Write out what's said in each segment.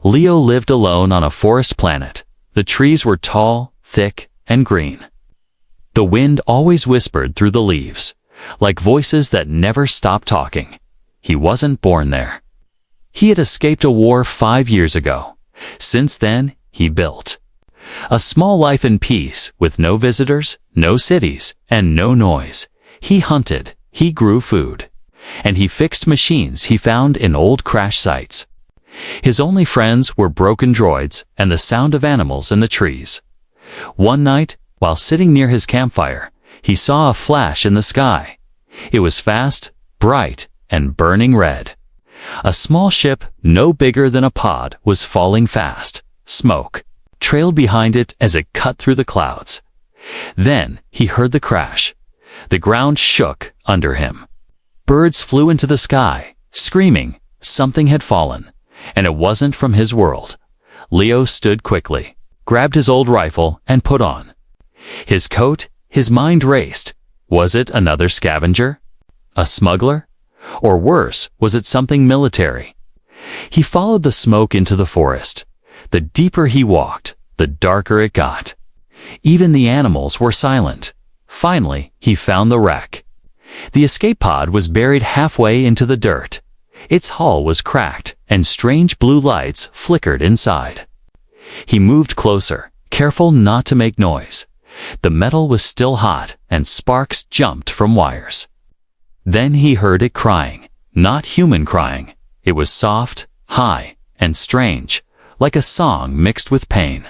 Leo lived alone on a forest planet. The trees were tall, thick, and green. The wind always whispered through the leaves, like voices that never stopped talking. He wasn't born there. He had escaped a war 5 years ago. Since then, he built a small life in peace with no visitors, no cities, and no noise. He hunted, he grew food, and he fixed machines he found in old crash sites. His only friends were broken droids and the sound of animals in the trees. One night, while sitting near his campfire, he saw a flash in the sky. It was fast, bright, and burning red. A small ship, no bigger than a pod, was falling fast. Smoke trailed behind it as it cut through the clouds. Then he heard the crash. The ground shook under him. Birds flew into the sky, screaming. Something had fallen, and it wasn't from his world. Leo stood quickly, grabbed his old rifle, and put on his coat. His mind raced. Was it another scavenger? A smuggler? Or worse, was it something military? He followed the smoke into the forest. The deeper he walked, the darker it got. Even the animals were silent. Finally, he found the wreck. The escape pod was buried halfway into the dirt. Its hull was cracked, and strange blue lights flickered inside. He moved closer, careful not to make noise. The metal was still hot, and sparks jumped from wires. Then he heard it crying. Not human crying. It was soft, high, and strange, like a song mixed with pain.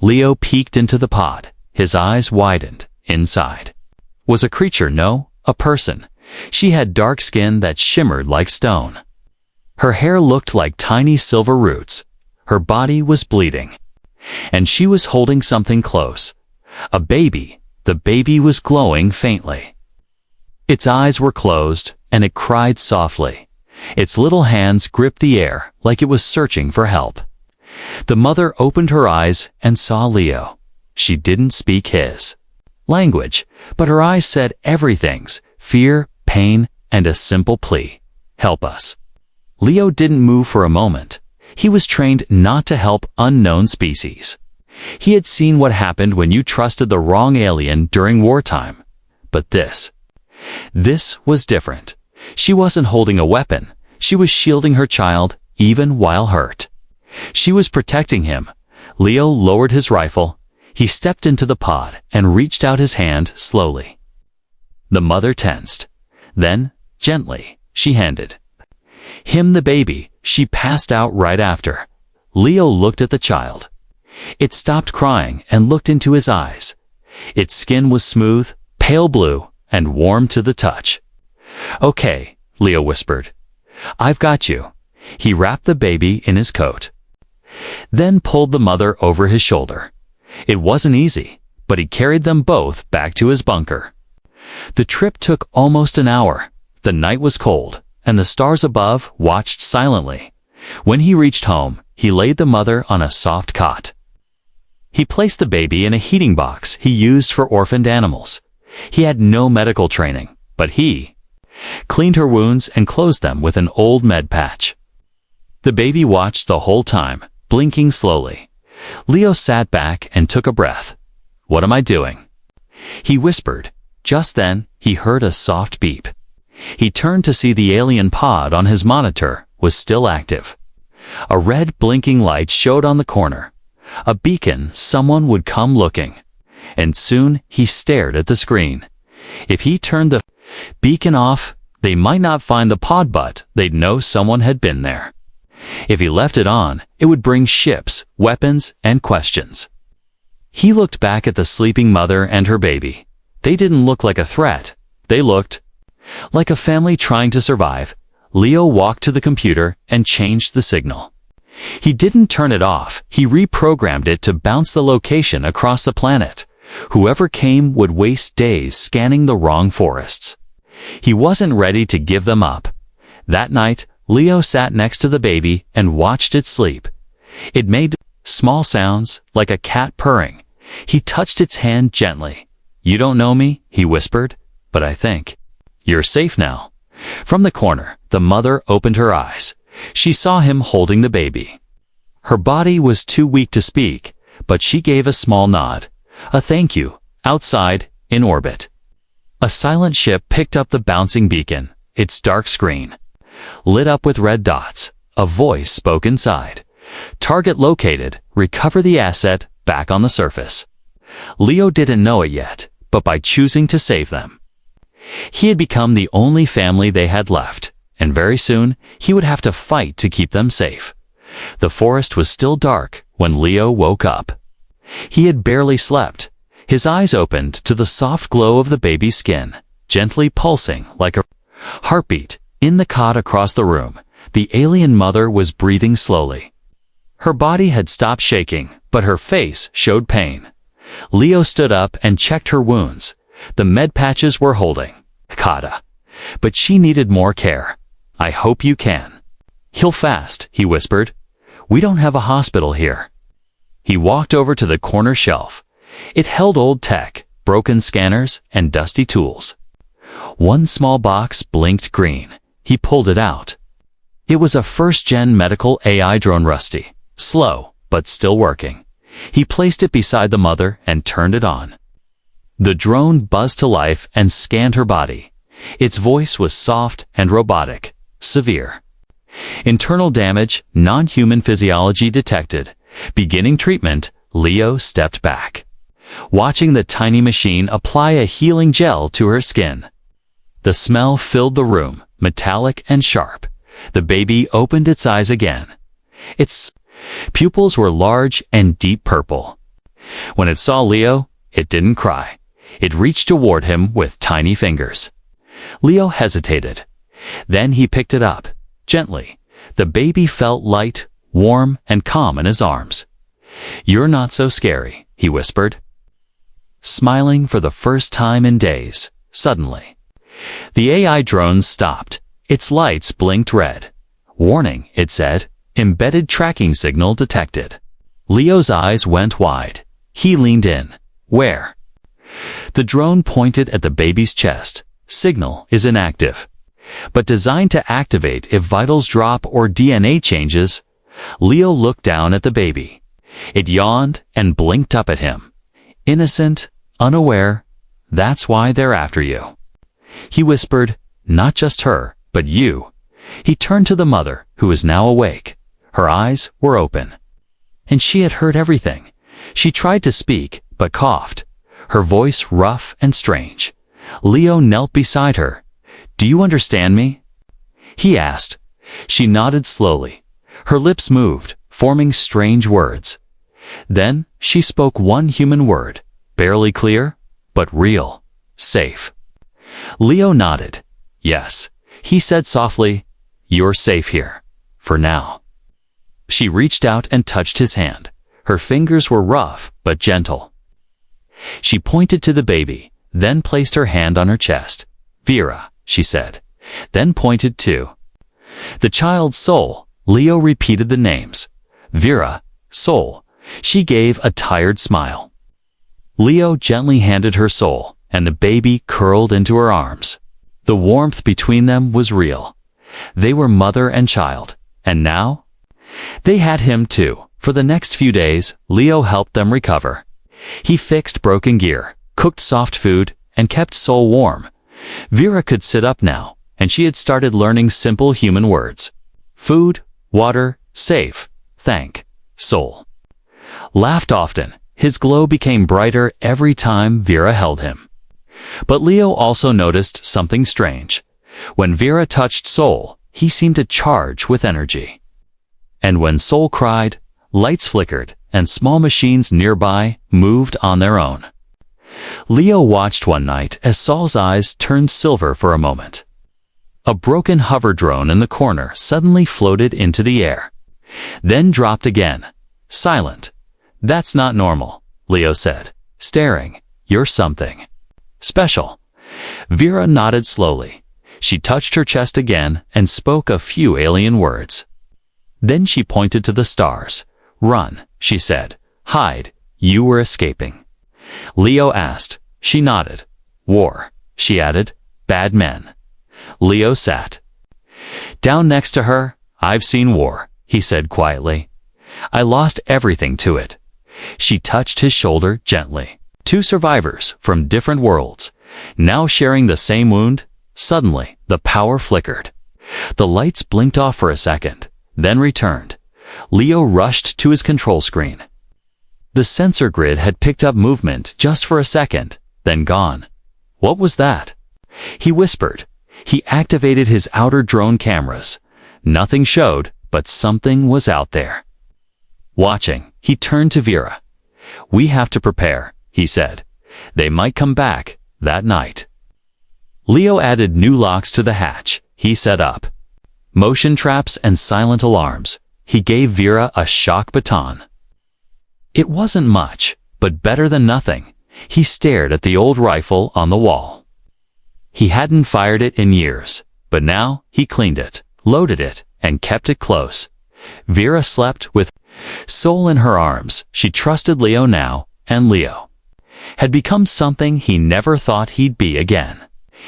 Leo peeked into the pod. His eyes widened. Inside was a creature, no, a person. She had dark skin that shimmered like stone. Her hair looked like tiny silver roots. Her body was bleeding. And she was holding something close. A baby. The baby was glowing faintly. Its eyes were closed, and it cried softly. Its little hands gripped the air like it was searching for help. The mother opened her eyes and saw Leo. She didn't speak his language, but her eyes said everything's fear, pain, and a simple plea. Help us. Leo didn't move for a moment. He was trained not to help unknown species. He had seen what happened when you trusted the wrong alien during wartime. But this was different. She wasn't holding a weapon. She was shielding her child, even while hurt. She was protecting him. Leo lowered his rifle. He stepped into the pod and reached out his hand slowly. The mother tensed. Then, gently, she handed him the baby. She passed out right after. Leo looked at the child. It stopped crying and looked into his eyes. Its skin was smooth, pale blue, and warm to the touch. Okay, Leo whispered. I've got you. He wrapped the baby in his coat, then pulled the mother over his shoulder. It wasn't easy, but he carried them both back to his bunker. The trip took almost an hour. The night was cold, and the stars above watched silently. When he reached home, he laid the mother on a soft cot. He placed the baby in a heating box he used for orphaned animals. He had no medical training, but he cleaned her wounds and closed them with an old med patch. The baby watched the whole time, blinking slowly. Leo sat back and took a breath. What am I doing? He whispered. Just then, he heard a soft beep. He turned to see the alien pod on his monitor was still active. A red blinking light showed on the corner. A beacon someone would come looking. And soon he stared at the screen. If he turned the beacon off, they might not find the pod, but they'd know someone had been there. If he left it on, it would bring ships, weapons, and questions. He looked back at the sleeping mother and her baby. They didn't look like a threat. They looked like a family trying to survive. Leo walked to the computer and changed the signal. He didn't turn it off. He reprogrammed it to bounce the location across the planet. Whoever came would waste days scanning the wrong forests. He wasn't ready to give them up. That night, Leo sat next to the baby and watched it sleep. It made small sounds, like a cat purring. He touched its hand gently. You don't know me, he whispered, but I think you're safe now. From the corner, the mother opened her eyes. She saw him holding the baby. Her body was too weak to speak, but she gave a small nod. A thank you, outside, in orbit. A silent ship picked up the bouncing beacon, its dark screen lit up with red dots. A voice spoke inside. Target located, recover the asset, back on the surface. Leo didn't know it yet, but by choosing to save them, he had become the only family they had left, and very soon he would have to fight to keep them safe. The forest was still dark when Leo woke up. He had barely slept. His eyes opened to the soft glow of the baby's skin, gently pulsing like a heartbeat. In the cot across the room, the alien mother was breathing slowly. Her body had stopped shaking, but her face showed pain. Leo stood up and checked her wounds. The med patches were holding. Kata. But she needed more care. I hope you can heal fast, he whispered. We don't have a hospital here. He walked over to the corner shelf. It held old tech, broken scanners, and dusty tools. One small box blinked green. He pulled it out. It was a first-gen medical AI drone, rusty, slow, but still working. He placed it beside the mother and turned it on. The drone buzzed to life and scanned her body. Its voice was soft and robotic, severe. Internal damage, non-human physiology detected. Beginning treatment, Leo stepped back, watching the tiny machine apply a healing gel to her skin. The smell filled the room, metallic and sharp. The baby opened its eyes again. Its pupils were large and deep purple. When it saw Leo, it didn't cry. It reached toward him with tiny fingers. Leo hesitated. Then he picked it up, gently. The baby felt light, warm, and calm in his arms. You're not so scary, he whispered, smiling for the first time in days. Suddenly, the AI drone stopped. Its lights blinked red. Warning, it said. Embedded tracking signal detected. Leo's eyes went wide. He leaned in. Where? The drone pointed at the baby's chest. Signal is inactive, but designed to activate if vitals drop or DNA changes. Leo looked down at the baby. It yawned and blinked up at him. Innocent, unaware. That's why they're after you. He whispered, not just her, but you. He turned to the mother, who was now awake. Her eyes were open, and she had heard everything. She tried to speak, but coughed, her voice rough and strange. Leo knelt beside her. Do you understand me? He asked. She nodded slowly. Her lips moved, forming strange words. Then she spoke one human word, barely clear, but real. Safe. Leo nodded. Yes. He said softly, you're safe here. For now. She reached out and touched his hand. Her fingers were rough, but gentle. She pointed to the baby, then placed her hand on her chest. Vera, she said, then pointed to the child's soul. Leo repeated the names. Vera, soul. She gave a tired smile. Leo gently handed her soul, and the baby curled into her arms. The warmth between them was real. They were mother and child, and now they had him too. For the next few days, Leo helped them recover. He fixed broken gear, cooked soft food, and kept Soul warm. Vera could sit up now, and she had started learning simple human words. Food, water, safe, thank, Soul. Laughed often. His glow became brighter every time Vera held him. But Leo also noticed something strange. When Vera touched Soul, he seemed to charge with energy. And when Soul cried, lights flickered, and small machines nearby moved on their own. Leo watched one night as Soul's eyes turned silver for a moment. A broken hover drone in the corner suddenly floated into the air, then dropped again. Silent. That's not normal, Leo said, staring. You're something special. Vera nodded slowly. She touched her chest again and spoke a few alien words. Then she pointed to the stars. Run, she said. Hide. You were escaping. Leo asked. She nodded. War, she added. Bad men. Leo sat down next to her. I've seen war, he said quietly. I lost everything to it. She touched his shoulder gently. Two survivors from different worlds, now sharing the same wound. Suddenly, the power flickered. The lights blinked off for a second, then returned. Leo rushed to his control screen. The sensor grid had picked up movement just for a second, then gone. What was that? He whispered. He activated his outer drone cameras. Nothing showed, but something was out there. Watching, he turned to Vera. We have to prepare, he said. They might come back that night. Leo added new locks to the hatch. He set up motion traps and silent alarms. He gave Vera a shock baton. It wasn't much, but better than nothing. He stared at the old rifle on the wall. He hadn't fired it in years, but now he cleaned it, loaded it, and kept it close. Vera slept with Soul in her arms. She trusted Leo now, and Leo had become something he never thought he'd be again.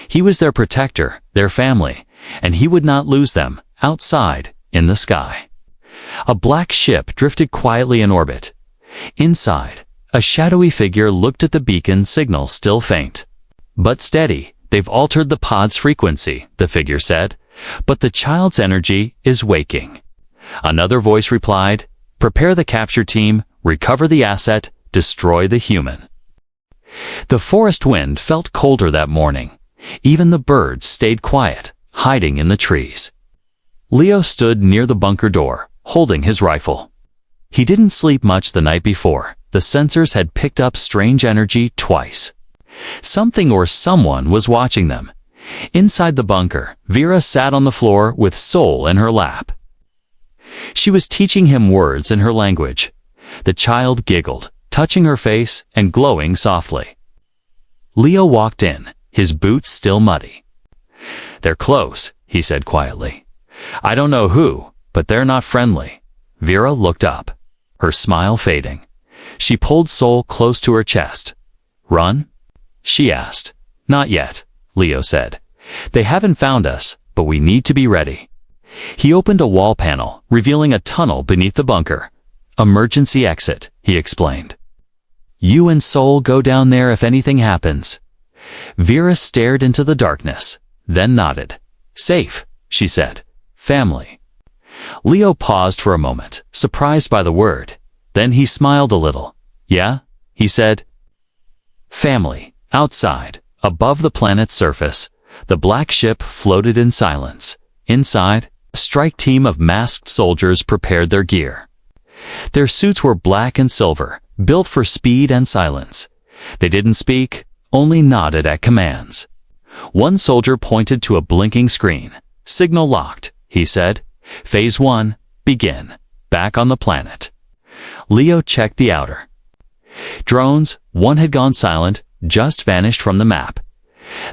He was their protector, their family, and he would not lose them outside in the sky. A black ship drifted quietly in orbit. Inside, a shadowy figure looked at the beacon signal, still faint. But steady. They've altered the pod's frequency, the figure said, but the child's energy is waking. Another voice replied, prepare the capture team, recover the asset, destroy the human. The forest wind felt colder that morning. Even the birds stayed quiet, hiding in the trees. Leo stood near the bunker door, holding his rifle. He didn't sleep much the night before. The sensors had picked up strange energy twice. Something or someone was watching them. Inside the bunker, Vera sat on the floor with Soul in her lap. She was teaching him words in her language. The child giggled, touching her face and glowing softly. Leo walked in, his boots still muddy. They're close, he said quietly. I don't know who, but they're not friendly. Vera looked up, her smile fading. She pulled Soul close to her chest. Run? She asked. Not yet, Leo said. They haven't found us, but we need to be ready. He opened a wall panel, revealing a tunnel beneath the bunker. Emergency exit, he explained. You and Soul go down there if anything happens. Vera stared into the darkness, then nodded. Safe, she said. Family. Leo paused for a moment, surprised by the word. Then he smiled a little. Yeah, he said. Family. Outside, above the planet's surface, the black ship floated in silence. Inside, a strike team of masked soldiers prepared their gear. Their suits were black and silver, built for speed and silence. They didn't speak, only nodded at commands. One soldier pointed to a blinking screen. Signal locked, he said. Phase 1, begin. Back on the planet. Leo checked the outer drones. One had gone silent, just vanished from the map.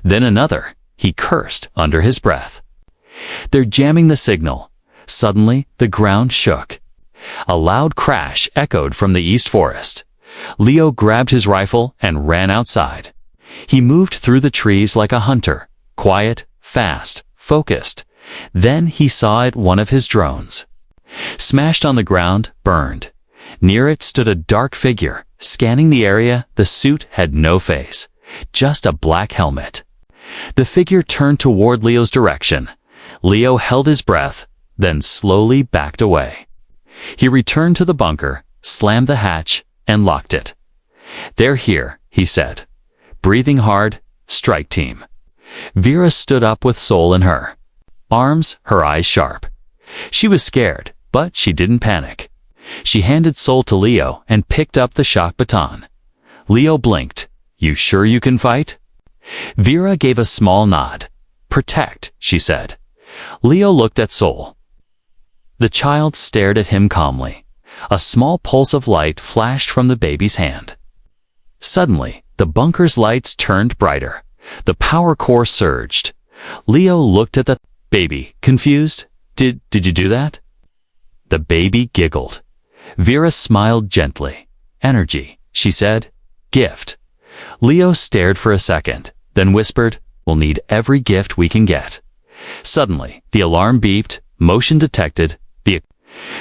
Then another. He cursed under his breath. They're jamming the signal. Suddenly, the ground shook. A loud crash echoed from the east forest. Leo grabbed his rifle and ran outside. He moved through the trees like a hunter, quiet, fast, focused. Then he saw it, one of his drones. Smashed on the ground, burned. Near it stood a dark figure, scanning the area. The suit had no face, just a black helmet. The figure turned toward Leo's direction. Leo held his breath, then slowly backed away. He returned to the bunker, slammed the hatch, and locked it. They're here, he said. Breathing hard, strike team. Vera stood up with Soul in her arms, her eyes sharp. She was scared, but she didn't panic. She handed Soul to Leo and picked up the shock baton. Leo blinked. You sure you can fight? Vera gave a small nod. Protect, she said. Leo looked at Soul. The child stared at him calmly. A small pulse of light flashed from the baby's hand. Suddenly, the bunker's lights turned brighter. The power core surged. Leo looked at the baby, confused. Did you do that? The baby giggled. Vera smiled gently. Energy, she said. Gift. Leo stared for a second, then whispered, we'll need every gift we can get. Suddenly, the alarm beeped, motion detected. The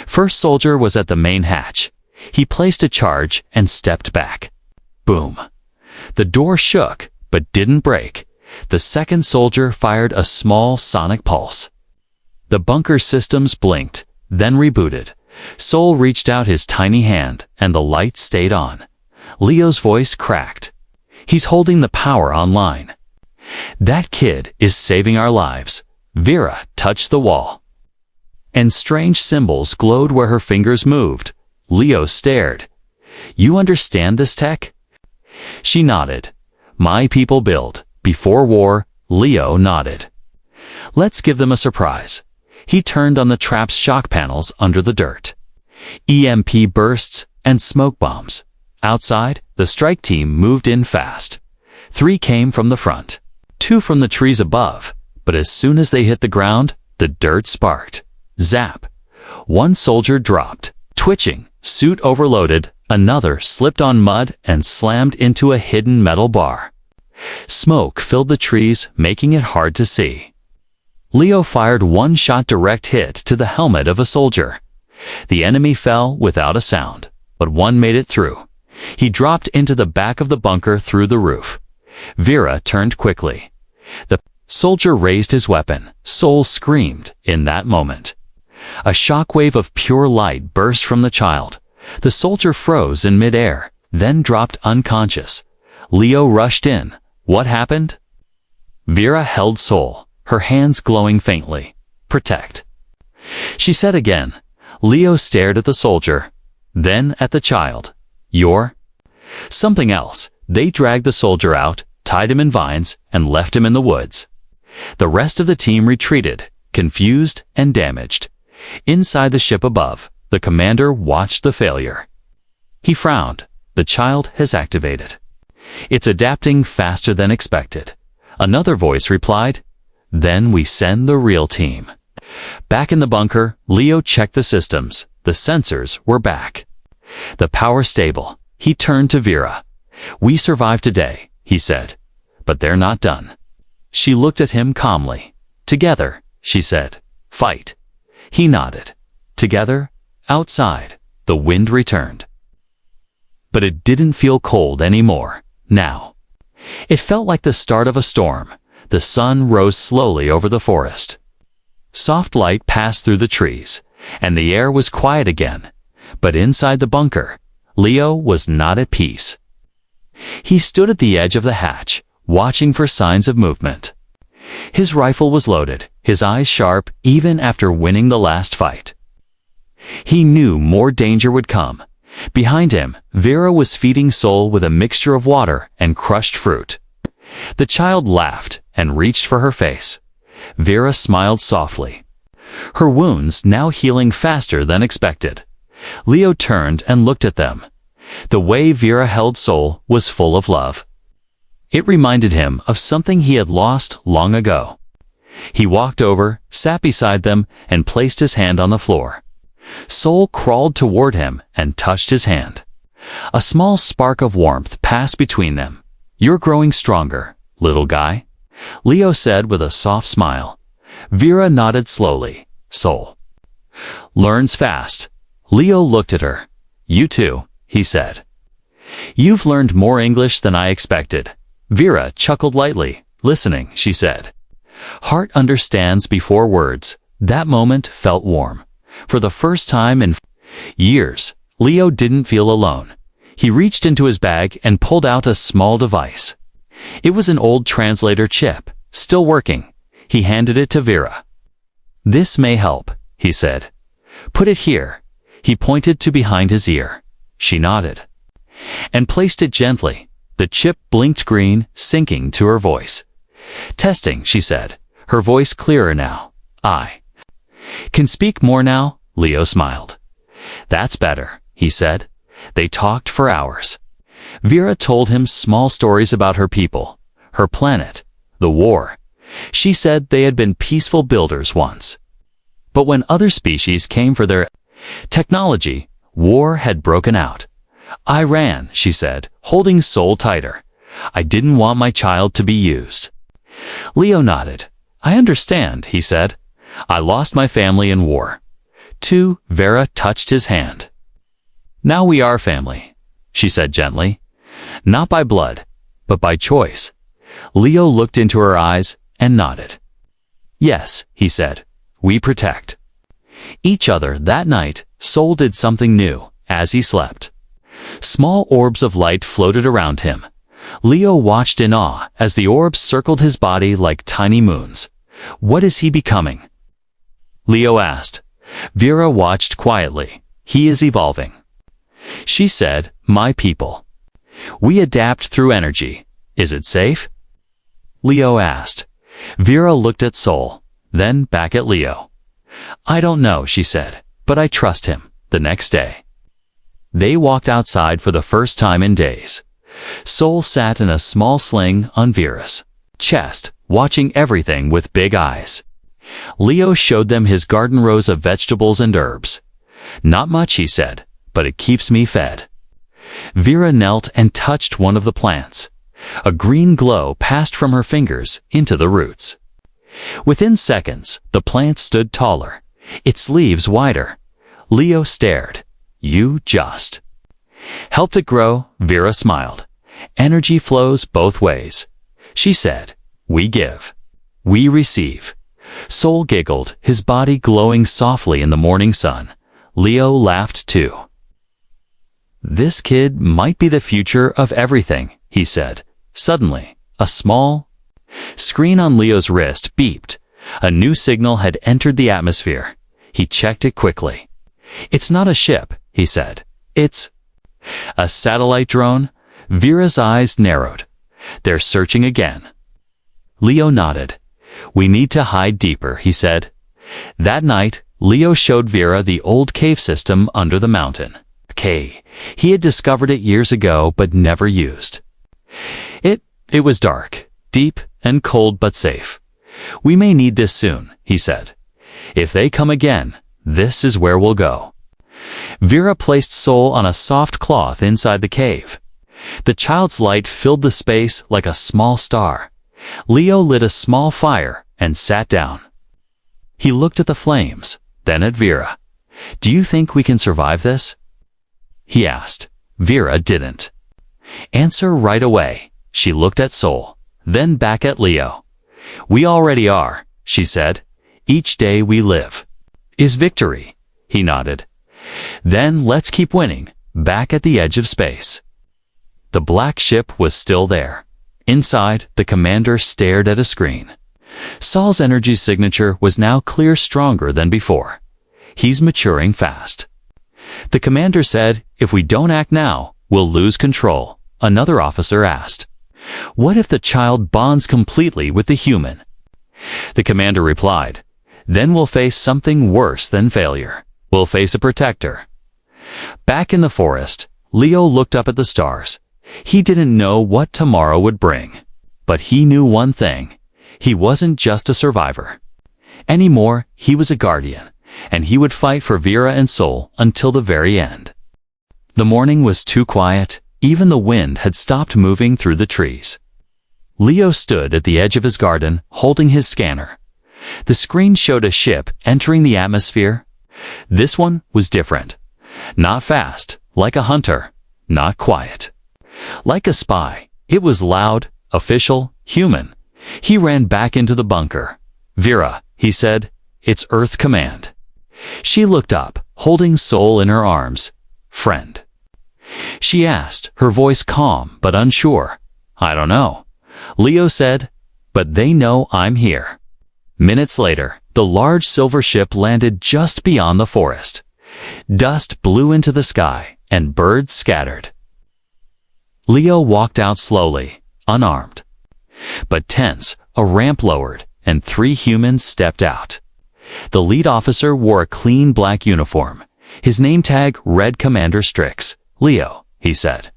First soldier was at the main hatch. He placed a charge and stepped back. Boom. The door shook, but didn't break. The second soldier fired a small sonic pulse. The bunker systems blinked, then rebooted. Sol reached out his tiny hand, and the lights stayed on. Leo's voice cracked. He's holding the power online. That kid is saving our lives. Vera touched the wall. And strange symbols glowed where her fingers moved. Leo stared. You understand this tech? She nodded. My people build. Before war, Leo nodded. Let's give them a surprise. He turned on the trap's shock panels under the dirt. EMP bursts and smoke bombs. Outside, the strike team moved in fast. 3 came from the front, 2 from the trees above, but as soon as they hit the ground, the dirt sparked. Zap! 1 soldier dropped, twitching, suit overloaded. Another slipped on mud and slammed into a hidden metal bar. Smoke filled the trees, making it hard to see. Leo fired 1 shot direct hit to the helmet of a soldier. The enemy fell without a sound, but 1 made it through. He dropped into the back of the bunker through the roof. Vera turned quickly. The soldier raised his weapon. Sol screamed in that moment. A shockwave of pure light burst from the child. The soldier froze in midair, then dropped unconscious. Leo rushed in. What happened? Vera held Sol, her hands glowing faintly. Protect. She said again. Leo stared at the soldier, then at the child. You're? Something else. They dragged the soldier out, tied him in vines, and left him in the woods. The rest of the team retreated, confused and damaged. Inside the ship above, the commander watched the failure. He frowned. The child has activated. It's adapting faster than expected. Another voice replied, Then we send the real team. Back in the bunker, Leo checked the systems. The sensors were back. The power stable. He turned to Vera. We survived today, he said. But they're not done. She looked at him calmly. Together, she said. Fight. He nodded. Together, outside, the wind returned. But it didn't feel cold anymore, now. It felt like the start of a storm. The sun rose slowly over the forest. Soft light passed through the trees, and the air was quiet again. But inside the bunker, Leo was not at peace. He stood at the edge of the hatch, watching for signs of movement. His rifle was loaded, his eyes sharp even after winning the last fight. He knew more danger would come. Behind him, Vera was feeding Sol with a mixture of water and crushed fruit. The child laughed and reached for her face. Vera smiled softly. Her wounds now healing faster than expected. Leo turned and looked at them. The way Vera held Sol was full of love. It reminded him of something he had lost long ago. He walked over, sat beside them, and placed his hand on the floor. Sol crawled toward him and touched his hand. A small spark of warmth passed between them. You're growing stronger, little guy, Leo said with a soft smile. Vera nodded slowly. Sol learns fast. Leo looked at her. You too, he said. You've learned more English than I expected. Vera chuckled lightly. Listening, she said. Heart understands before words. That moment felt warm. For the first time in years, Leo didn't feel alone. He reached into his bag and pulled out a small device. It was an old translator chip, still working. He handed it to Vera. This may help, he said. Put it here. He pointed to behind his ear. She nodded. And placed it gently. The chip blinked green, syncing to her voice. Testing, she said, her voice clearer now. I can speak more now, Leo smiled. That's better, he said. They talked for hours. Vera told him small stories about her people, her planet, the war. She said they had been peaceful builders once. But when other species came for their technology, war had broken out. I ran, she said, holding Sol tighter. I didn't want my child to be used. Leo nodded. I understand, he said. I lost my family in war. 2, Vera touched his hand. Now we are family, she said gently. Not by blood, but by choice. Leo looked into her eyes and nodded. Yes, he said, we protect each other. That night, Sol did something new as he slept. Small orbs of light floated around him. Leo watched in awe as the orbs circled his body like tiny moons. What is he becoming? Leo asked. Vera watched quietly. He is evolving. She said, my people. We adapt through energy. Is it safe? Leo asked. Vera looked at Sol, then back at Leo. I don't know, she said, but I trust him. The next day, they walked outside for the first time in days. Sol sat in a small sling on Vera's chest, watching everything with big eyes. Leo showed them his garden rows of vegetables and herbs. Not much, he said, but it keeps me fed. Vera knelt and touched one of the plants. A green glow passed from her fingers into the roots. Within seconds, the plant stood taller, its leaves wider. Leo stared. You just helped it grow, Vera smiled. Energy flows both ways. She said, we give, we receive. Sol giggled, his body glowing softly in the morning sun. Leo laughed too. This kid might be the future of everything, he said. Suddenly, a small screen on Leo's wrist beeped. A new signal had entered the atmosphere. He checked it quickly. It's not a ship, he said. It's a satellite drone. Vera's eyes narrowed. They're searching again. Leo nodded. We need to hide deeper, he said. That night, Leo showed Vera the old cave system under the mountain. He had discovered it years ago but never used. It was dark, deep, and cold but safe. We may need this soon, he said. If they come again, this is where we'll go. Vera placed Sol on a soft cloth inside the cave. The child's light filled the space like a small star. Leo lit a small fire and sat down. He looked at the flames, then at Vera. Do you think we can survive this? He asked. Vera didn't answer right away. She looked at Sol, then back at Leo. We already are, she said. Each day we live is victory. He nodded. Then let's keep winning, back at the edge of space. The black ship was still there. Inside, the commander stared at a screen. Sol's energy signature was now clear, stronger than before. He's maturing fast. The commander said, if we don't act now, we'll lose control. Another officer asked. What if the child bonds completely with the human? The commander replied, then we'll face something worse than failure. We'll face a protector. Back in the forest, Leo looked up at the stars. He didn't know what tomorrow would bring. But he knew one thing. He wasn't just a survivor. Anymore, he was a guardian, and he would fight for Vera and Sol until the very end. The morning was too quiet. Even the wind had stopped moving through the trees. Leo stood at the edge of his garden, holding his scanner. The screen showed a ship entering the atmosphere. This one was different. Not fast, like a hunter. Not quiet, like a spy. It was loud, official, human. He ran back into the bunker. Vera, he said, it's Earth Command. She looked up, holding Sol in her arms. Friend? She asked, her voice calm but unsure. I don't know. Leo said, but they know I'm here. Minutes later, the large silver ship landed just beyond the forest. Dust blew into the sky, and birds scattered. Leo walked out slowly, unarmed. But tense, a ramp lowered, and 3 humans stepped out. The lead officer wore a clean black uniform. His name tag read Commander Strix. Leo, he said.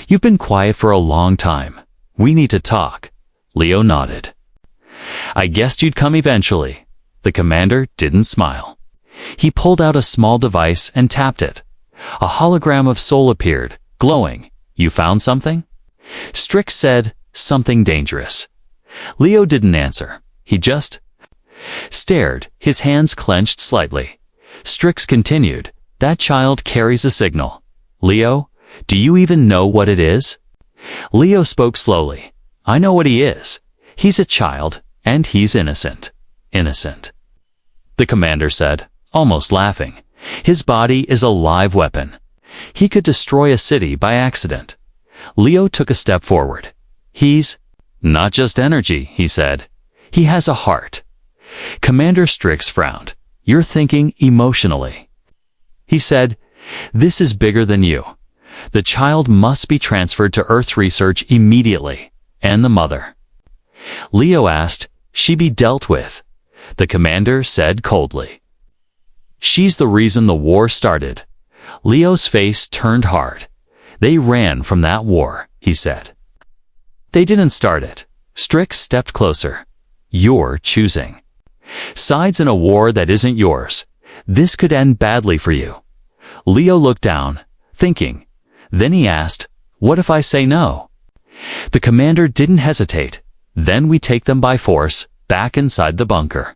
You've been quiet for a long time. We need to talk. Leo nodded. I guessed you'd come eventually. The commander didn't smile. He pulled out a small device and tapped it. A hologram of Sol appeared, glowing. You found something? Strix said, something dangerous. Leo didn't answer. He just stared, his hands clenched slightly. Strix continued, "That child carries a signal. Leo, do you even know what it is?" Leo spoke slowly. "I know what he is. He's a child, and he's innocent. Innocent." The commander said, almost laughing, "His body is a live weapon. He could destroy a city by accident." Leo took a step forward. "He's not just energy," he said. "He has a heart." Commander Strix frowned. "You're thinking emotionally." He said, "This is bigger than you. The child must be transferred to Earth's research immediately, and the mother." Leo asked, "She be dealt with?" The commander said coldly, "She's the reason the war started." Leo's face turned hard. "They ran from that war," he said. "They didn't start it." Strix stepped closer. "You're choosing sides in a war that isn't yours. This could end badly for you." Leo looked down, thinking. Then he asked, "What if I say no?" The commander didn't hesitate. "Then we take them by force, back inside the bunker."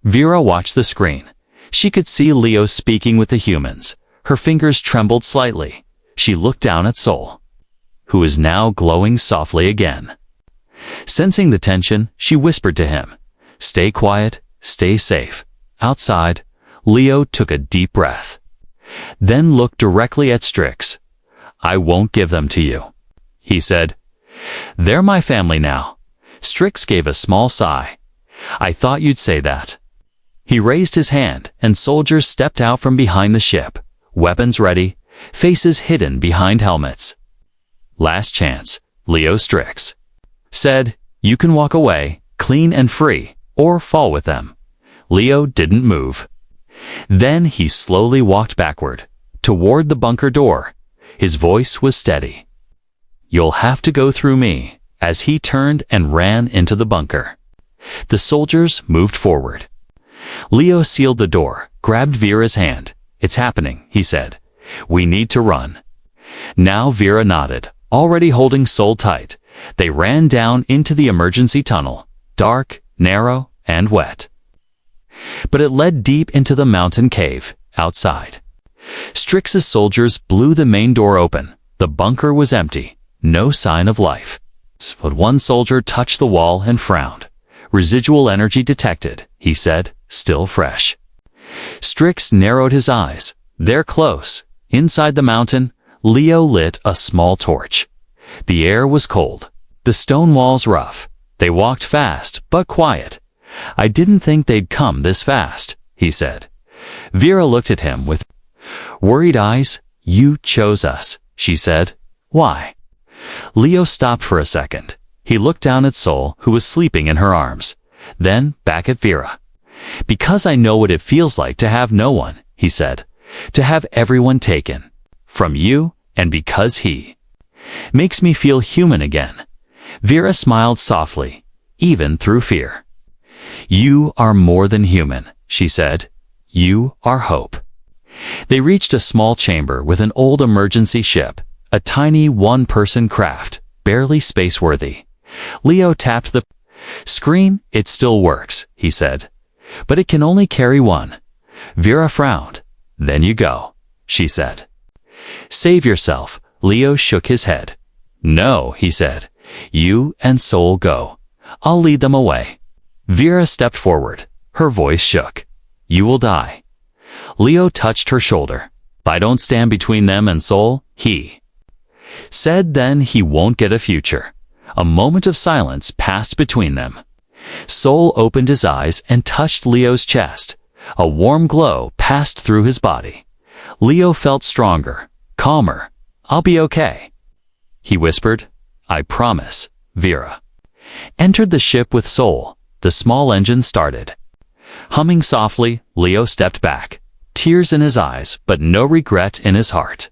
Vera watched the screen. She could see Leo speaking with the humans. Her fingers trembled slightly. She looked down at Sol, who is now glowing softly again. Sensing the tension, she whispered to him, "Stay quiet, stay safe." Outside, Leo took a deep breath. Then looked directly at Strix. "I won't give them to you," he said. "They're my family now." Strix gave a small sigh. "I thought you'd say that." He raised his hand, and soldiers stepped out from behind the ship, weapons ready, faces hidden behind helmets. "Last chance," Leo Strix said. "You can walk away, clean and free, or fall with them." Leo didn't move. Then he slowly walked backward, toward the bunker door. His voice was steady. "You'll have to go through me," as he turned and ran into the bunker. The soldiers moved forward. Leo sealed the door, grabbed Vera's hand. "It's happening," he said. "We need to run." Now Vera nodded, already holding Sol tight. They ran down into the emergency tunnel, dark, narrow, and wet. But it led deep into the mountain cave, outside. Strix's soldiers blew the main door open. The bunker was empty, no sign of life. But one soldier touched the wall and frowned. "Residual energy detected," he said, still fresh. Strix narrowed his eyes. "They're close." Inside the mountain, Leo lit a small torch. The air was cold, the stone walls rough. They walked fast, but quiet. "I didn't think they'd come this fast," he said. Vera looked at him with worried eyes. "You chose us," she said. "Why?" Leo stopped for a second. He looked down at Sol, who was sleeping in her arms, then back at Vera. "Because I know what it feels like to have no one," he said. "To have everyone taken from you, and because he makes me feel human again." Vera smiled softly, even through fear. "You are more than human," she said. "You are hope." They reached a small chamber with an old emergency ship, a tiny one-person craft, barely space-worthy. Leo tapped the screen. "It still works," he said. "But it can only carry one." Vera frowned. "Then you go," she said. "Save yourself." Leo shook his head. "No," he said. "You and Sol go. I'll lead them away." Vera stepped forward. Her voice shook. "You will die." Leo touched her shoulder. "If I don't stand between them and Sol," he said, "then he won't get a future." A moment of silence passed between them. Sol opened his eyes and touched Leo's chest. A warm glow passed through his body. Leo felt stronger, calmer. "I'll be okay," he whispered. "I promise." Vera entered the ship with Sol. The small engine started. Humming softly, Leo stepped back, tears in his eyes but no regret in his heart.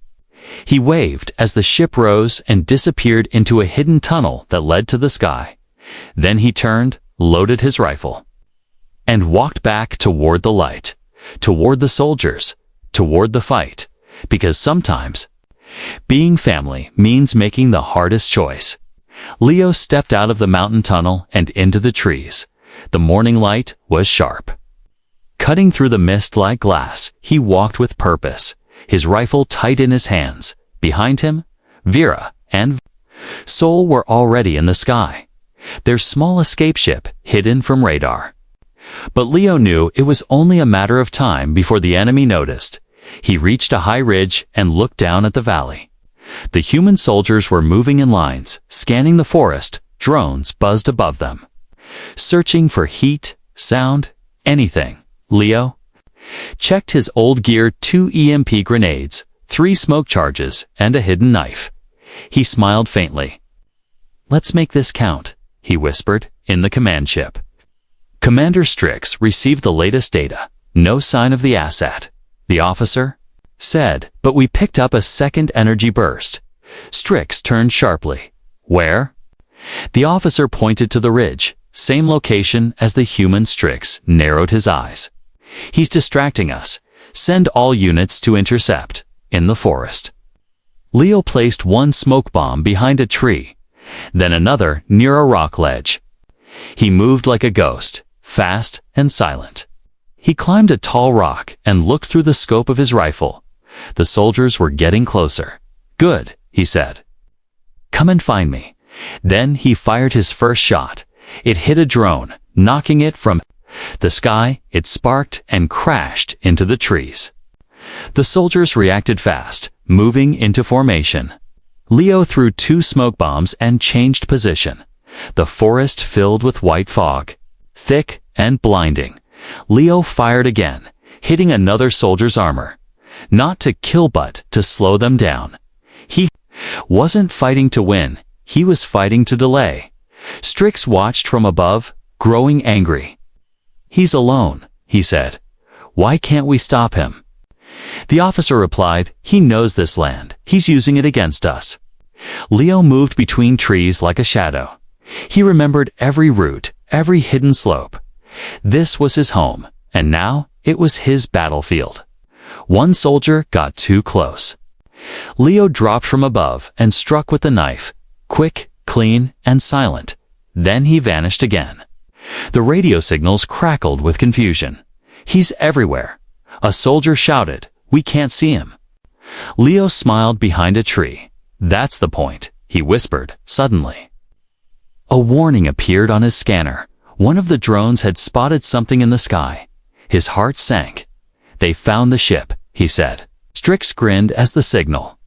He waved as the ship rose and disappeared into a hidden tunnel that led to the sky. Then he turned, loaded his rifle, and walked back toward the light, toward the soldiers, toward the fight, because sometimes being family means making the hardest choice. Leo stepped out of the mountain tunnel and into the trees. The morning light was sharp. Cutting through the mist like glass, he walked with purpose, his rifle tight in his hands. Behind him, Vera and Sol were already in the sky, their small escape ship hidden from radar. But Leo knew it was only a matter of time before the enemy noticed. He reached a high ridge and looked down at the valley. The human soldiers were moving in lines, scanning the forest. Drones buzzed above them, searching for heat, sound, anything. Leo checked his old gear: 2 EMP grenades, 3 smoke charges, and a hidden knife. He smiled faintly. "Let's make this count," he whispered, in the command ship. Commander Strix received the latest data. No sign of the asset, the officer said, but we picked up a second energy burst. Strix turned sharply. "Where?" The officer pointed to the ridge, same location as the human. Strix narrowed his eyes. "He's distracting us. Send all units to intercept." In the forest, Leo placed one smoke bomb behind a tree, then another near a rock ledge. He moved like a ghost, fast and silent. He climbed a tall rock and looked through the scope of his rifle. The soldiers were getting closer. "Good," he said. "Come and find me." Then he fired his first shot. It hit a drone, knocking it from the sky. It sparked and crashed into the trees. The soldiers reacted fast, moving into formation. Leo threw 2 smoke bombs and changed position. The forest filled with white fog, thick and blinding. Leo fired again, hitting another soldier's armor. Not to kill but to slow them down. He wasn't fighting to win, he was fighting to delay. Strix watched from above, growing angry. "He's alone," he said. "Why can't we stop him?" The officer replied, "He knows this land. He's using it against us." Leo moved between trees like a shadow. He remembered every route, every hidden slope. This was his home, and now it was his battlefield. One soldier got too close. Leo dropped from above and struck with the knife, quick, clean, and silent. Then he vanished again. The radio signals crackled with confusion. "He's everywhere." A soldier shouted, "We can't see him." Leo smiled behind a tree. "That's the point," he whispered, suddenly. A warning appeared on his scanner. One of the drones had spotted something in the sky. His heart sank. "They found the ship," he said. Strix grinned as the signal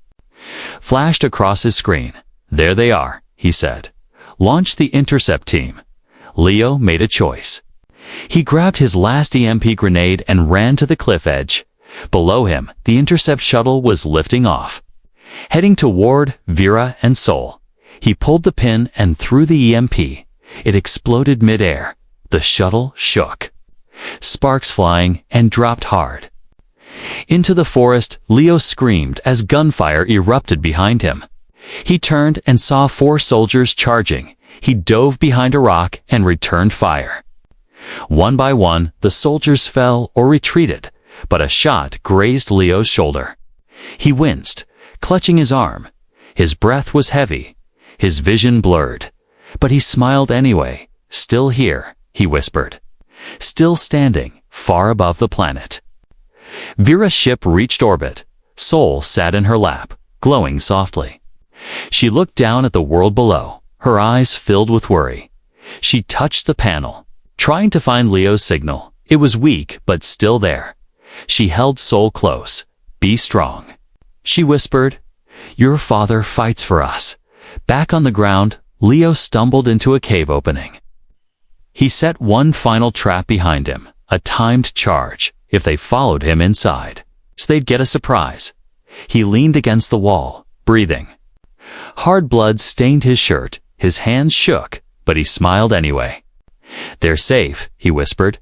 flashed across his screen. "There they are," he said. "Launch the intercept team." Leo made a choice. He grabbed his last EMP grenade and ran to the cliff edge. Below him, the intercept shuttle was lifting off, heading toward Vera and Sol. He pulled the pin and threw the EMP. It exploded mid-air. The shuttle shook, sparks flying, and dropped hard. Into the forest, Leo screamed as gunfire erupted behind him. He turned and saw 4 soldiers charging. He dove behind a rock and returned fire. One by one, the soldiers fell or retreated, but a shot grazed Leo's shoulder. He winced, clutching his arm. His breath was heavy, his vision blurred. But he smiled anyway. "Still here," he whispered. "Still standing, far above the planet." Vera's ship reached orbit. Sol sat in her lap, glowing softly. She looked down at the world below, her eyes filled with worry. She touched the panel, trying to find Leo's signal. It was weak, but still there. She held Sol close. "Be strong," she whispered. "Your father fights for us." Back on the ground, Leo stumbled into a cave opening. He set one final trap behind him, a timed charge, if they followed him inside, so they'd get a surprise. He leaned against the wall, breathing. Hard blood stained his shirt, his hands shook, but he smiled anyway. "They're safe," he whispered.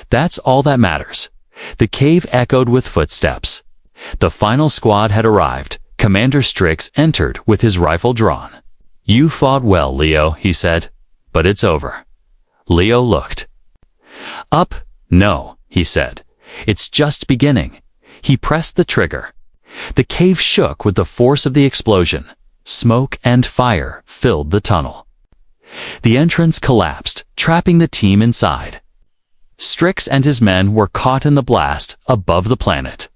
"That's all that matters." The cave echoed with footsteps. The final squad had arrived. Commander Strix entered with his rifle drawn. "You fought well, Leo," he said, "but it's over." Leo looked up. "No," he said. "It's just beginning." He pressed the trigger. The cave shook with the force of the explosion. Smoke and fire filled the tunnel. The entrance collapsed, trapping the team inside. Strix and his men were caught in the blast above the planet.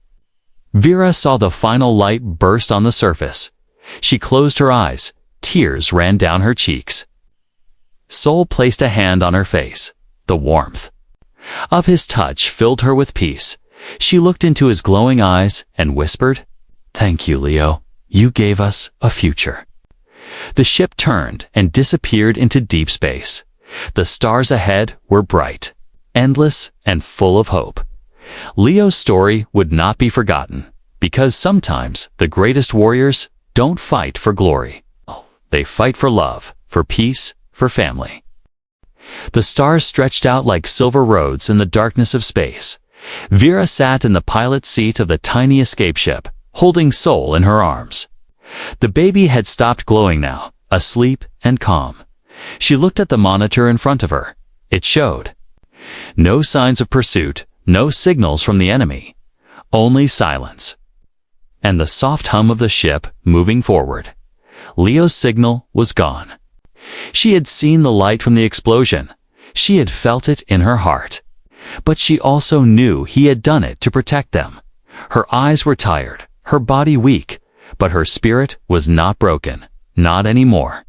Vera saw the final light burst on the surface. She closed her eyes. Tears ran down her cheeks. Sol placed a hand on her face. The warmth of his touch filled her with peace. She looked into his glowing eyes and whispered, "Thank you, Leo. You gave us a future." The ship turned and disappeared into deep space. The stars ahead were bright, endless, and full of hope. Leo's story would not be forgotten, because sometimes the greatest warriors don't fight for glory. They fight for love, for peace, for family. The stars stretched out like silver roads in the darkness of space. Vera sat in the pilot's seat of the tiny escape ship, holding Sol in her arms. The baby had stopped glowing now, asleep and calm. She looked at the monitor in front of her. It showed no signs of pursuit, no signals from the enemy, only silence, and the soft hum of the ship moving forward. Leo's signal was gone. She had seen the light from the explosion. She had felt it in her heart. But she also knew he had done it to protect them. Her eyes were tired, her body weak, but her spirit was not broken, not anymore.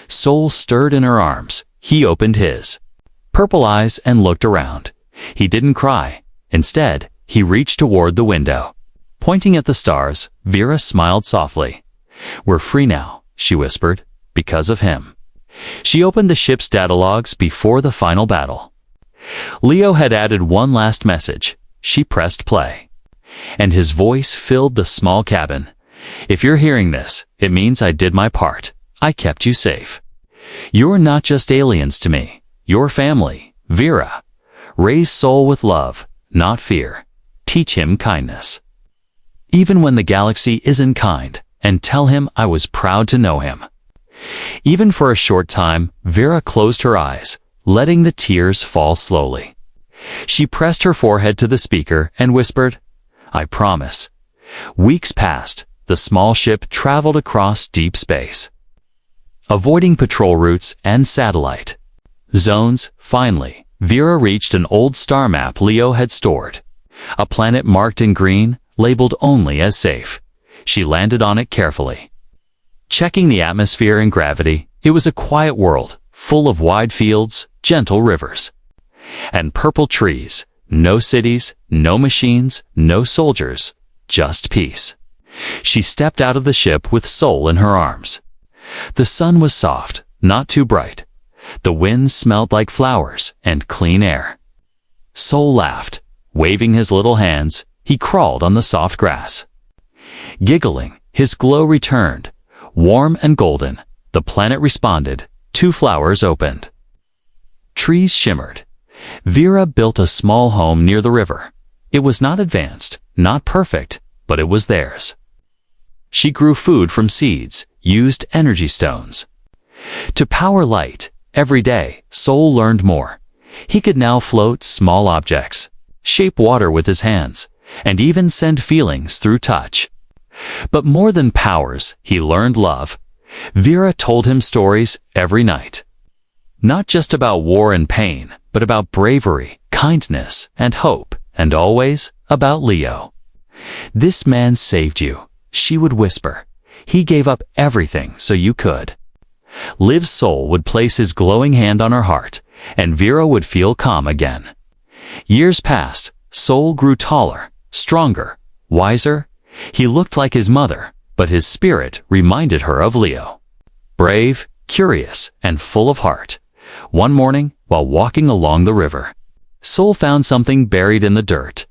Sol stirred in her arms. He opened his purple eyes and looked around. He didn't cry. Instead, he reached toward the window. Pointing at the stars, Vera smiled softly. "We're free now," she whispered, "because of him." She opened the ship's data logs before the final battle. Leo had added one last message. She pressed play, and his voice filled the small cabin. "If you're hearing this, it means I did my part. I kept you safe. You're not just aliens to me. You're family, Vera. Raise Sol with love, not fear. Teach him kindness, even when the galaxy isn't kind, and tell him I was proud to know him." Even for a short time, Vera closed her eyes, letting the tears fall slowly. She pressed her forehead to the speaker and whispered, "I promise." Weeks passed. The small ship traveled across deep space, avoiding patrol routes and satellite zones. Finally, Vera reached an old star map Leo had stored. A planet marked in green, labeled only as safe. She landed on it carefully. Checking the atmosphere and gravity, it was a quiet world, full of wide fields, gentle rivers, and purple trees. No cities, no machines, no soldiers, just peace. She stepped out of the ship with Sol in her arms. The sun was soft, not too bright. The wind smelled like flowers and clean air. Sol laughed. Waving his little hands, he crawled on the soft grass. Giggling, his glow returned. Warm and golden, the planet responded. 2 flowers opened. Trees shimmered. Vera built a small home near the river. It was not advanced, not perfect, but it was theirs. She grew food from seeds, used energy stones to power light. Every day, Sol learned more. He could now float small objects, shape water with his hands, and even send feelings through touch. But more than powers, he learned love. Vera told him stories every night. Not just about war and pain, but about bravery, kindness, and hope, and always about Leo. "This man saved you," she would whisper. "He gave up everything so you could." Liv's Sol would place his glowing hand on her heart, and Vera would feel calm again. Years passed. Sol grew taller, stronger, wiser. He looked like his mother, but his spirit reminded her of Leo. Brave, curious, and full of heart. One morning, while walking along the river, Sol found something buried in the dirt.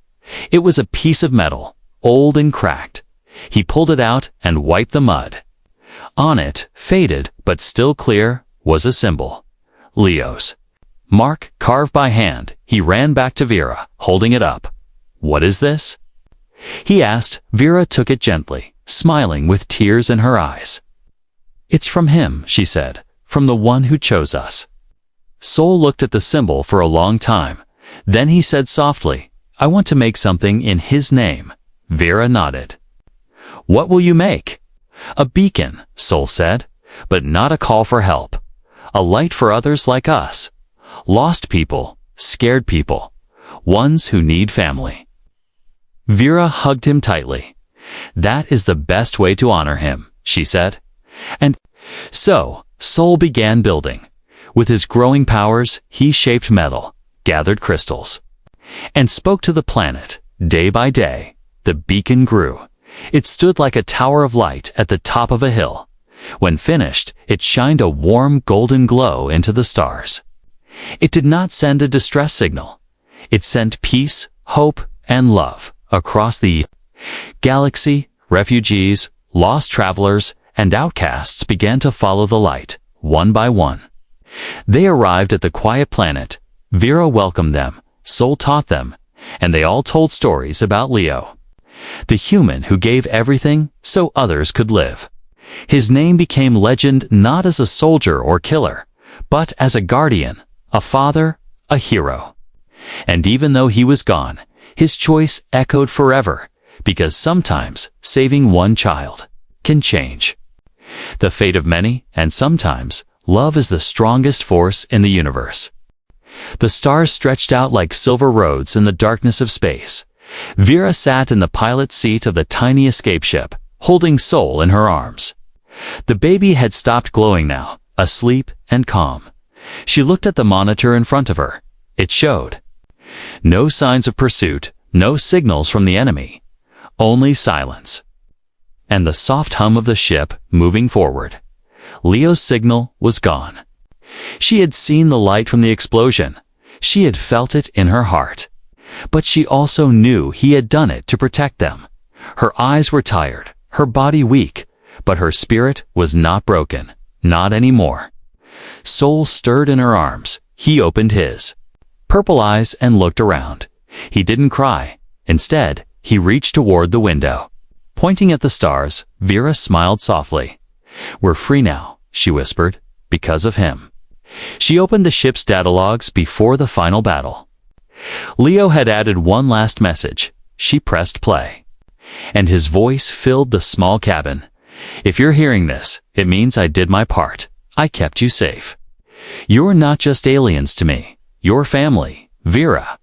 It was a piece of metal, old and cracked. He pulled it out and wiped the mud. On it, faded but still clear, was a symbol. Leo's mark, carved by hand. He ran back to Vera, holding it up. "What is this?" he asked. Vera took it gently, smiling with tears in her eyes. "It's from him," she said, "from the one who chose us." Sol looked at the symbol for a long time. Then he said softly, "I want to make something in his name." Vera nodded. "What will you make?" "A beacon," Sol said, "but not a call for help. A light for others like us. Lost people, scared people, ones who need family. Vera hugged him tightly. "That is the best way to honor him," she said. And so, Sol began building. With his growing powers, he shaped metal, gathered crystals, and spoke to the planet. Day by day, the beacon grew. It stood like a tower of light at the top of a hill. When finished, it shined a warm golden glow into the stars. It did not send a distress signal. It sent peace, hope, and love across the galaxy. Refugees, lost travelers, and outcasts began to follow the light, one by one. They arrived at the quiet planet. Vera welcomed them, Sol taught them, and they all told stories about Leo, the human who gave everything so others could live. His name became legend not as a soldier or killer, but as a guardian, a father, a hero. And even though he was gone, his choice echoed forever, because sometimes saving one child can change the fate of many, and sometimes love is the strongest force in the universe. The stars stretched out like silver roads in the darkness of space. Vera sat in the pilot's seat of the tiny escape ship, holding Sol in her arms. The baby had stopped glowing now, asleep and calm. She looked at the monitor in front of her. It showed no signs of pursuit, no signals from the enemy, only silence, and the soft hum of the ship moving forward. Leo's signal was gone. She had seen the light from the explosion. She had felt it in her heart. But she also knew he had done it to protect them. Her eyes were tired, her body weak, but her spirit was not broken, not anymore. Sol stirred in her arms. He opened his purple eyes and looked around. He didn't cry. Instead, he reached toward the window. Pointing at the stars, Vera smiled softly. "We're free now," she whispered, "because of him." She opened the ship's data logs before the final battle. Leo had added one last message. She pressed play, and his voice filled the small cabin. "If you're hearing this, it means I did my part. I kept you safe. You're not just aliens to me. You're family. Vera.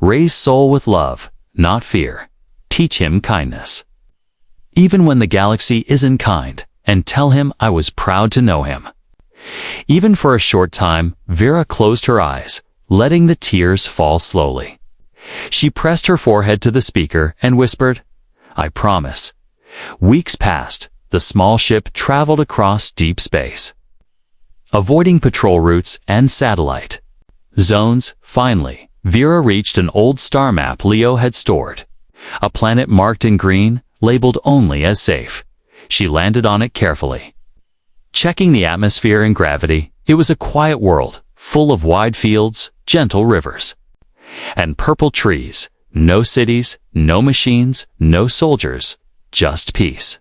Raise Sol with love, not fear. Teach him kindness, even when the galaxy isn't kind, and tell him I was proud to know him." Even for a short time, Vera closed her eyes, letting the tears fall slowly. She pressed her forehead to the speaker and whispered, "I promise." Weeks passed. The small ship traveled across deep space, avoiding patrol routes and satellite zones. Finally, Vera reached an old star map Leo had stored. A planet marked in green, labeled only as safe. She landed on it carefully, checking the atmosphere and gravity. It was a quiet world, full of wide fields, gentle rivers, and purple trees. No cities, no machines, no soldiers, just peace.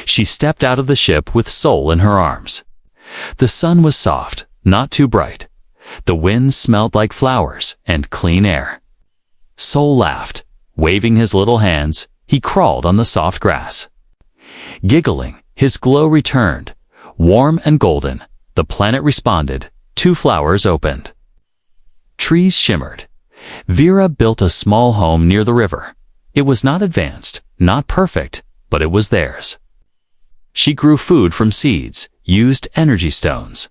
She stepped out of the ship with Sol in her arms. The sun was soft, not too bright. The wind smelled like flowers and clean air. Sol laughed. Waving his little hands, he crawled on the soft grass. Giggling, his glow returned. Warm and golden, the planet responded. 2 flowers opened. Trees shimmered. Vera built a small home near the river. It was not advanced, not perfect, but it was theirs. She grew food from seeds, used energy stones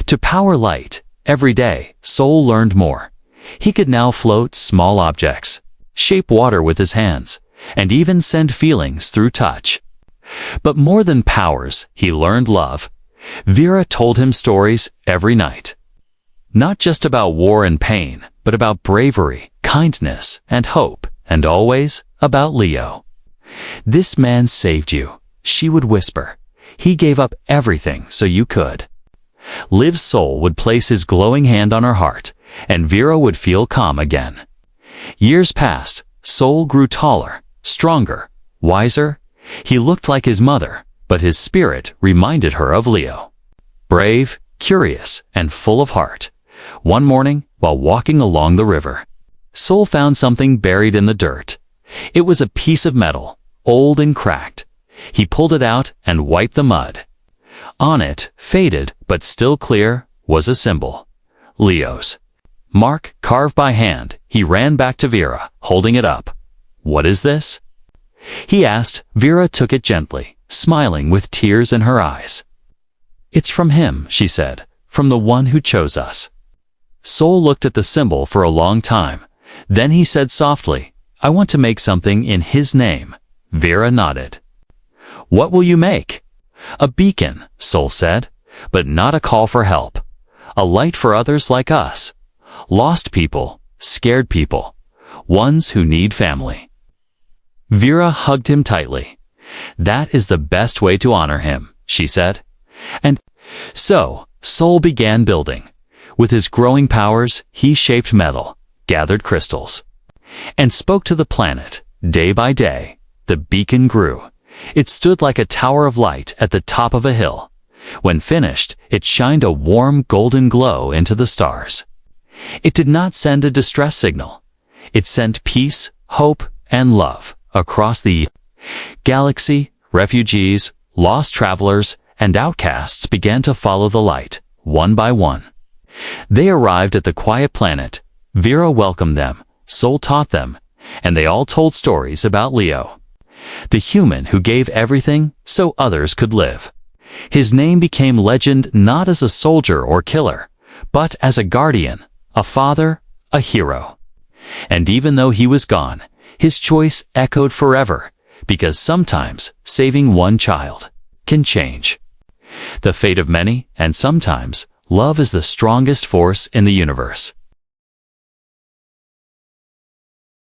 to power light. Every day, Sol learned more. He could now float small objects, shape water with his hands, and even send feelings through touch. But more than powers, he learned love. Vera told him stories every night. Not just about war and pain, but about bravery, kindness, and hope, and always about Leo. "This man saved you," she would whisper. "He gave up everything so you could." Liv's Sol would place his glowing hand on her heart, and Vera would feel calm again. Years passed. Sol grew taller, stronger, wiser. He looked like his mother, but his spirit reminded her of Leo. Brave, curious, and full of heart. One morning, while walking along the river, Sol found something buried in the dirt. It was a piece of metal, old and cracked. He pulled it out and wiped the mud. On it, faded but still clear, was a symbol. Leo's. mark carved by hand, he ran back to Vera, holding it up. "What is this?" he asked. Vera took it gently, smiling with tears in her eyes. "It's from him," she said, "from the one who chose us." Sol looked at the symbol for a long time. Then he said softly, "I want to make something in his name." Vera nodded. "What will you make?" "A beacon," Sol said, "but not a call for help. A light for others like us. Lost people, scared people, ones who need family." Vera hugged him tightly. "That is the best way to honor him," she said. And so, Sol began building. With his growing powers, he shaped metal, gathered crystals, and spoke to the planet. Day by day, the beacon grew. It stood like a tower of light at the top of a hill. When finished, it shined a warm golden glow into the stars. It did not send a distress signal. It sent peace, hope, and love across the galaxy. Refugees, lost travelers, and outcasts began to follow the light, one by one. They arrived at the quiet planet. Vera welcomed them, Sol taught them, and they all told stories about Leo, the human who gave everything so others could live. His name became legend not as a soldier or killer, but as a guardian, a father, a hero. And even though he was gone, his choice echoed forever, because sometimes saving one child can change the fate of many, and sometimes love is the strongest force in the universe.